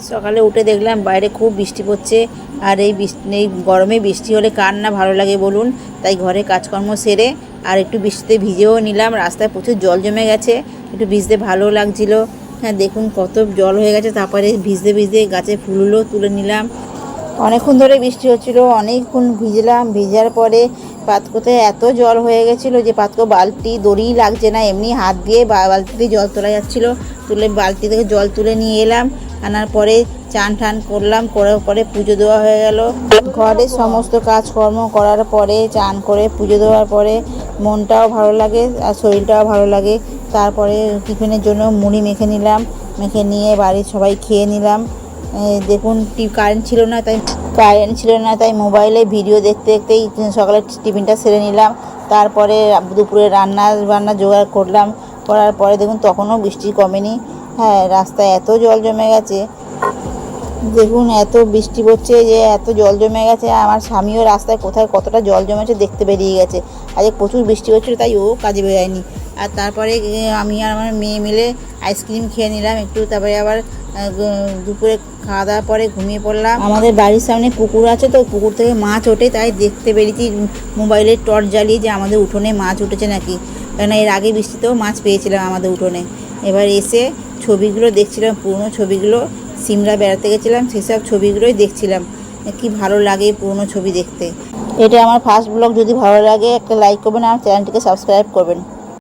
সকালে উঠে দেখলাম বাইরে খুব বৃষ্টি পড়ছে। আর এই গরমে বৃষ্টি হলে কার না ভালো লাগে বলুন। তাই ঘরে কাজকর্ম সেরে আর একটু বৃষ্টিতে ভিজেও নিলাম। রাস্তায় প্রচুর জল জমে গেছে, একটু ভিজতে ভালো লাগছিল। হ্যাঁ, দেখুন কত জল হয়ে গেছে। তারপরে ভিজতে ভিজতে গাছে ফুলগুলো তুলে নিলাম। অনেকক্ষণ ধরে বৃষ্টি হচ্ছিলো, অনেকক্ষণ ভিজলাম। ভিজার পরে পাতকোতে এত জল হয়ে গেছিলো যে পাতকো বালতি দড়িই লাগছে না, এমনি হাত দিয়ে বালতিতে জল তোলা যাচ্ছিলো। তুলে বালতি থেকে জল তুলে নিয়ে এলাম। আনার পরে চান টান করলাম, করার পরে পুজো দেওয়া হয়ে গেল। ঘরের সমস্ত কাজকর্ম করার পরে চান করে পুজো দেওয়ার পরে মনটাও ভালো লাগে আর শরীরটাও ভালো লাগে। তারপরে টিফিনের জন্য মুড়ি মেখে নিলাম, মেখে নিয়ে বাড়ির সবাই খেয়ে নিলাম। দেখুন কারেন্ট ছিল না তাই মোবাইলে ভিডিও দেখতে দেখতেই সকালে টিফিনটা সেরে নিলাম। তারপরে দুপুরে রান্না জোগাড় করলাম। করার পরে দেখুন তখনও বৃষ্টি কমেনি। হ্যাঁ, রাস্তায় এত জল জমে গেছে, দেখুন এত বৃষ্টি পড়ছে যে এত জল জমে গেছে। আমার স্বামীও রাস্তায় কোথায় কতটা জল জমেছে দেখতে বেরিয়ে গেছে। আজকে প্রচুর বৃষ্টি হচ্ছিল তাই ও কাজে বেরোয়নি। আর তারপরে আমি আর আমার মেয়ে মিলে আইসক্রিম খেয়ে নিলাম একটু। তারপরে আবার দুপুরে খাওয়া দাওয়ার পরে ঘুমিয়ে পড়লাম। আমাদের বাড়ির সামনে পুকুর আছে, তো পুকুর থেকে মাছ ওঠে তাই দেখতে বেরিয়েছি মোবাইলের টর্চ জ্বালিয়ে যে আমাদের উঠোনে মাছ উঠেছে নাকি। কেননা এর আগে বৃষ্টিতেও মাছ পেয়েছিলাম আমাদের উঠোনে। এবার এসে ছবিগুলো দেখছিলাম, পুরনো ছবিগুলো। সিমলা বেড়াতে গেছিলাম, সেসব ছবিগুলোই দেখছিলাম। কি ভালো লাগে পুরনো ছবি দেখতে। এটা আমার ফার্স্ট ব্লগ। যদি ভালো লাগে একটা লাইক করবেন আর চ্যানেলটিকে সাবস্ক্রাইব করবেন।